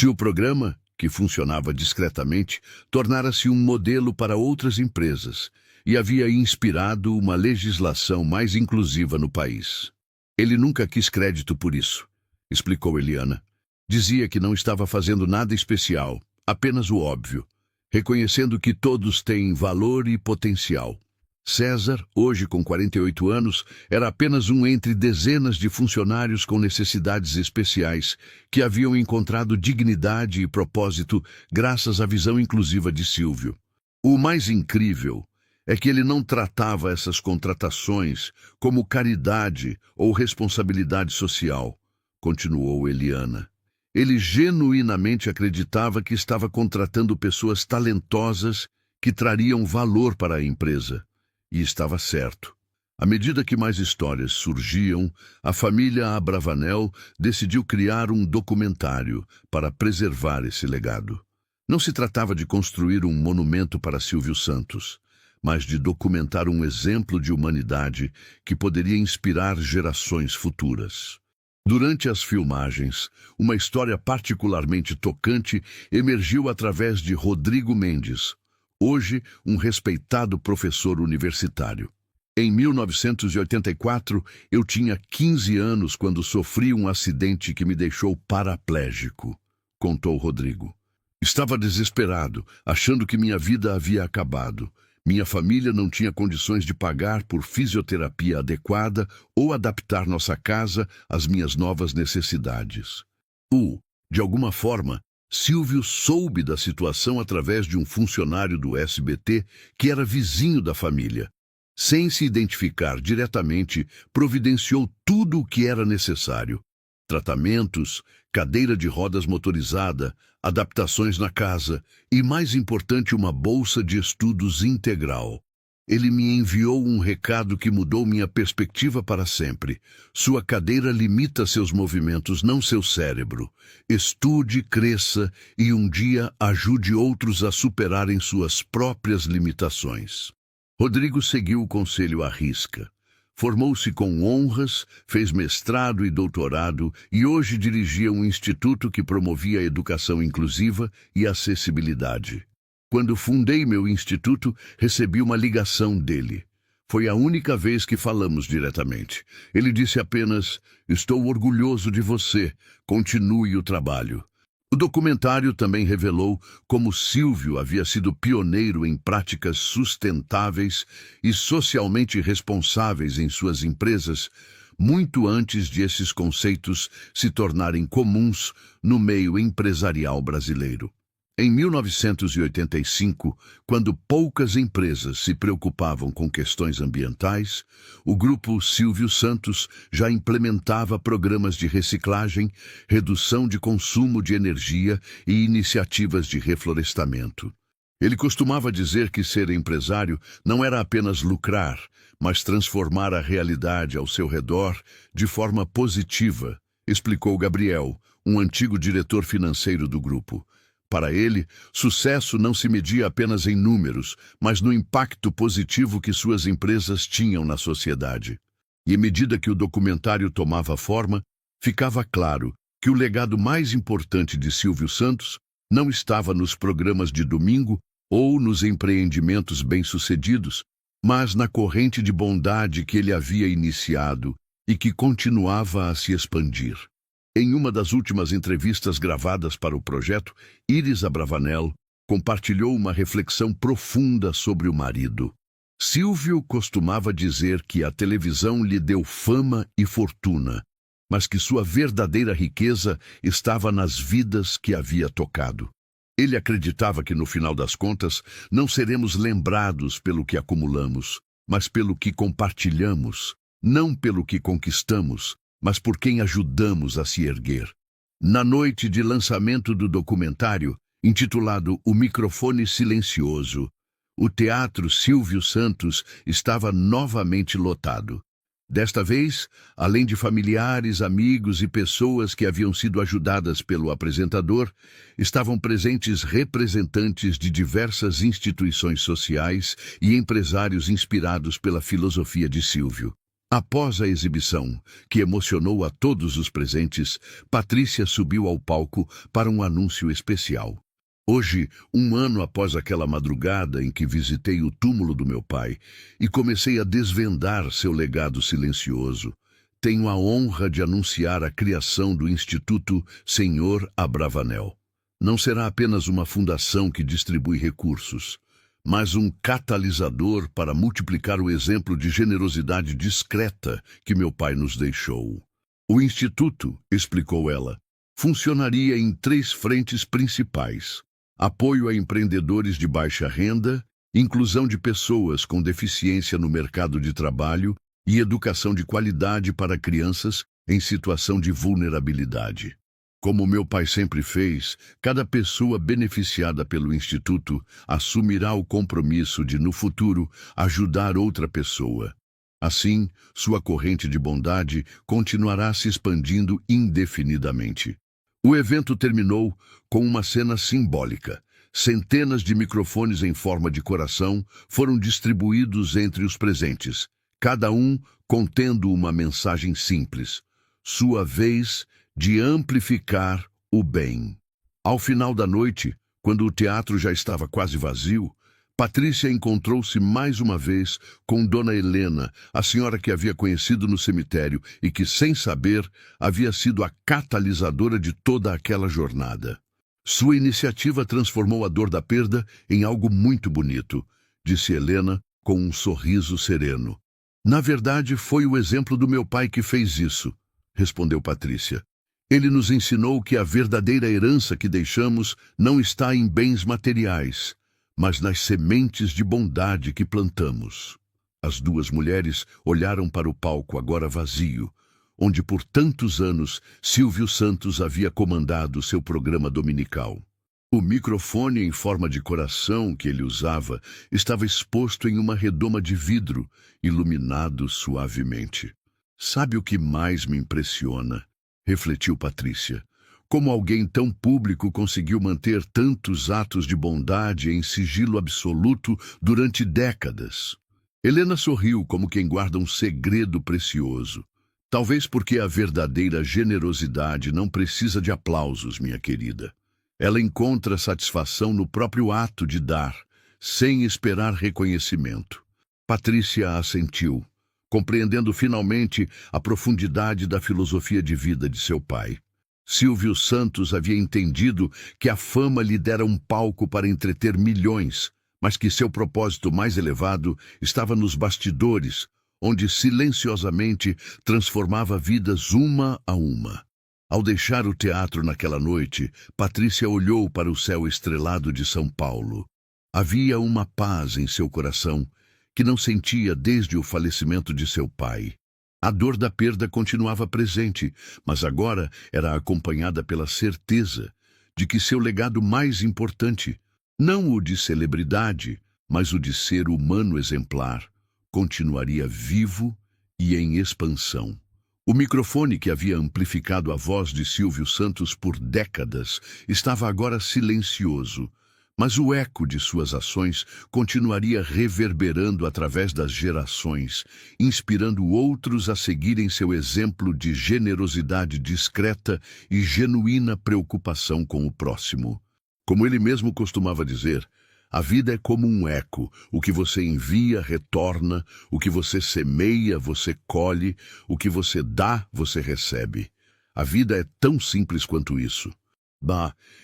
O programa, que funcionava discretamente, tornara-se um modelo para outras empresas e havia inspirado uma legislação mais inclusiva no país. Ele nunca quis crédito por isso, explicou Eliana. Dizia que não estava fazendo nada especial, apenas o óbvio, reconhecendo que todos têm valor e potencial. César, hoje com 48 anos, era apenas um entre dezenas de funcionários com necessidades especiais que haviam encontrado dignidade e propósito graças à visão inclusiva de Silvio. O mais incrível é que ele não tratava essas contratações como caridade ou responsabilidade social, continuou Eliana. Ele genuinamente acreditava que estava contratando pessoas talentosas que trariam valor para a empresa. E estava certo. À medida que mais histórias surgiam, a família Abravanel decidiu criar um documentário para preservar esse legado. Não se tratava de construir um monumento para Silvio Santos, mas de documentar um exemplo de humanidade que poderia inspirar gerações futuras. Durante as filmagens, uma história particularmente tocante emergiu através de Rodrigo Mendes, hoje um respeitado professor universitário. Em 1984, eu tinha 15 anos quando sofri um acidente que me deixou paraplégico, contou Rodrigo. Estava desesperado, achando que minha vida havia acabado. Minha família não tinha condições de pagar por fisioterapia adequada ou adaptar nossa casa às minhas novas necessidades. De alguma forma, Silvio soube da situação através de um funcionário do SBT que era vizinho da família. Sem se identificar diretamente, providenciou tudo o que era necessário. tratamentos, cadeira de rodas motorizada, adaptações na casa e, mais importante, uma bolsa de estudos integral. Ele me enviou um recado que mudou minha perspectiva para sempre. Sua cadeira limita seus movimentos, não seu cérebro. Estude, cresça e um dia ajude outros a superarem suas próprias limitações. Rodrigo seguiu o conselho à risca. Formou-se com honras, fez mestrado e doutorado e hoje dirigia um instituto que promovia a educação inclusiva e acessibilidade. Quando fundei meu instituto, recebi uma ligação dele. Foi a única vez que falamos diretamente. Ele disse apenas: "Estou orgulhoso de você. Continue o trabalho." O documentário também revelou como Silvio havia sido pioneiro em práticas sustentáveis e socialmente responsáveis em suas empresas, muito antes de esses conceitos se tornarem comuns no meio empresarial brasileiro. Em 1985, quando poucas empresas se preocupavam com questões ambientais, o grupo Silvio Santos já implementava programas de reciclagem, redução de consumo de energia e iniciativas de reflorestamento. Ele costumava dizer que ser empresário não era apenas lucrar, mas transformar a realidade ao seu redor de forma positiva, explicou Gabriel, um antigo diretor financeiro do grupo. Para ele, sucesso não se media apenas em números, mas no impacto positivo que suas empresas tinham na sociedade. E à medida que o documentário tomava forma, ficava claro que o legado mais importante de Silvio Santos não estava nos programas de domingo ou nos empreendimentos bem-sucedidos, mas na corrente de bondade que ele havia iniciado e que continuava a se expandir. Em uma das últimas entrevistas gravadas para o projeto, Iris Abravanel compartilhou uma reflexão profunda sobre o marido. Silvio costumava dizer que a televisão lhe deu fama e fortuna, mas que sua verdadeira riqueza estava nas vidas que havia tocado. Ele acreditava que, no final das contas, não seremos lembrados pelo que acumulamos, mas pelo que compartilhamos, não pelo que conquistamos, mas por quem ajudamos a se erguer. Na noite de lançamento do documentário, intitulado O Microfone Silencioso, o Teatro Silvio Santos estava novamente lotado. Desta vez, além de familiares, amigos e pessoas que haviam sido ajudadas pelo apresentador, estavam presentes representantes de diversas instituições sociais e empresários inspirados pela filosofia de Silvio. Após a exibição, que emocionou a todos os presentes, Patrícia subiu ao palco para um anúncio especial. Hoje, um ano após aquela madrugada em que visitei o túmulo do meu pai e comecei a desvendar seu legado silencioso, tenho a honra de anunciar a criação do Instituto Senhor Abravanel. Não será apenas uma fundação que distribui recursos, mas um catalisador para multiplicar o exemplo de generosidade discreta que meu pai nos deixou. O Instituto, explicou ela, funcionaria em 3 frentes principais: apoio a empreendedores de baixa renda, inclusão de pessoas com deficiência no mercado de trabalho e educação de qualidade para crianças em situação de vulnerabilidade. Como meu pai sempre fez, cada pessoa beneficiada pelo Instituto assumirá o compromisso de, no futuro, ajudar outra pessoa. Assim, sua corrente de bondade continuará se expandindo indefinidamente. O evento terminou com uma cena simbólica. Centenas de microfones em forma de coração foram distribuídos entre os presentes, cada um contendo uma mensagem simples: sua vez de amplificar o bem. Ao final da noite, quando o teatro já estava quase vazio, Patrícia encontrou-se mais uma vez com Dona Helena, a senhora que havia conhecido no cemitério e que, sem saber, havia sido a catalisadora de toda aquela jornada. Sua iniciativa transformou a dor da perda em algo muito bonito, disse Helena com um sorriso sereno. Na verdade, foi o exemplo do meu pai que fez isso, respondeu Patrícia. Ele nos ensinou que a verdadeira herança que deixamos não está em bens materiais, mas nas sementes de bondade que plantamos. As 2 mulheres olharam para o palco agora vazio. onde por tantos anos Silvio Santos havia comandado seu programa dominical. O microfone em forma de coração que ele usava estava exposto em uma redoma de vidro, iluminado suavemente. Sabe o que mais me impressiona? Refletiu Patrícia. Como alguém tão público conseguiu manter tantos atos de bondade em sigilo absoluto durante décadas? Helena sorriu como quem guarda um segredo precioso. Talvez porque a verdadeira generosidade não precisa de aplausos, minha querida. Ela encontra satisfação no próprio ato de dar, sem esperar reconhecimento. Patrícia assentiu, compreendendo finalmente a profundidade da filosofia de vida de seu pai. Silvio Santos havia entendido que a fama lhe dera um palco para entreter milhões, mas que seu propósito mais elevado estava nos bastidores, onde silenciosamente transformava vidas uma a uma. Ao deixar o teatro naquela noite, Patrícia olhou para o céu estrelado de São Paulo. Havia uma paz em seu coração que não sentia desde o falecimento de seu pai. A dor da perda continuava presente, mas agora era acompanhada pela certeza de que seu legado mais importante, não o de celebridade, mas o de ser humano exemplar, continuaria vivo e em expansão. O microfone que havia amplificado a voz de Silvio Santos por décadas estava agora silencioso, mas o eco de suas ações continuaria reverberando através das gerações, inspirando outros a seguirem seu exemplo de generosidade discreta e genuína preocupação com o próximo. Como ele mesmo costumava dizer, a vida é como um eco. O que você envia, retorna. O que você semeia, você colhe. O que você dá, você recebe. A vida é tão simples quanto isso.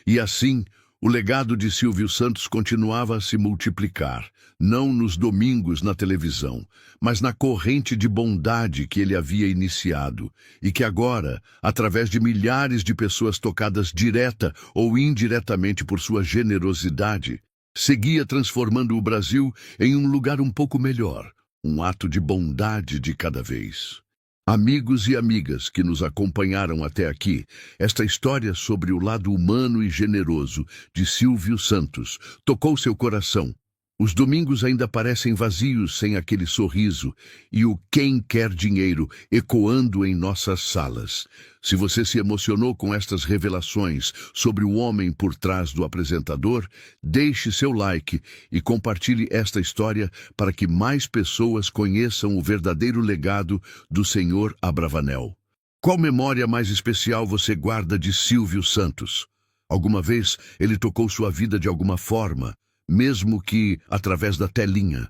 E assim, o legado de Silvio Santos continuava a se multiplicar, não nos domingos na televisão, mas na corrente de bondade que ele havia iniciado e que agora, através de milhares de pessoas tocadas direta ou indiretamente por sua generosidade, seguia transformando o Brasil em um lugar um pouco melhor, um ato de bondade de cada vez. Amigos e amigas que nos acompanharam até aqui, esta história sobre o lado humano e generoso de Silvio Santos tocou seu coração. Os domingos ainda parecem vazios sem aquele sorriso e o "quem quer dinheiro" ecoando em nossas salas. Se você se emocionou com estas revelações sobre o homem por trás do apresentador, deixe seu like e compartilhe esta história para que mais pessoas conheçam o verdadeiro legado do Senhor Abravanel. Qual memória mais especial você guarda de Silvio Santos? Alguma vez ele tocou sua vida de alguma forma, mesmo que através da telinha?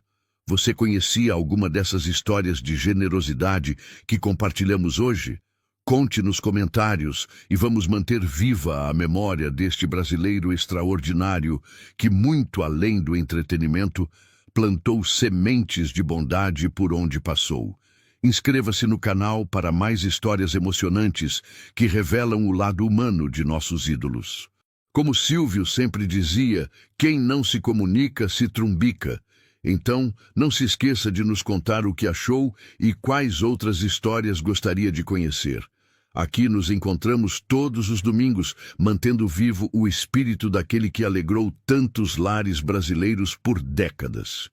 Você conhecia alguma dessas histórias de generosidade que compartilhamos hoje? Conte nos comentários e vamos manter viva a memória deste brasileiro extraordinário que, muito além do entretenimento, plantou sementes de bondade por onde passou. Inscreva-se no canal para mais histórias emocionantes que revelam o lado humano de nossos ídolos. Como Silvio sempre dizia, quem não se comunica se trumbica. Então, não se esqueça de nos contar o que achou e quais outras histórias gostaria de conhecer. Aqui nos encontramos todos os domingos, mantendo vivo o espírito daquele que alegrou tantos lares brasileiros por décadas.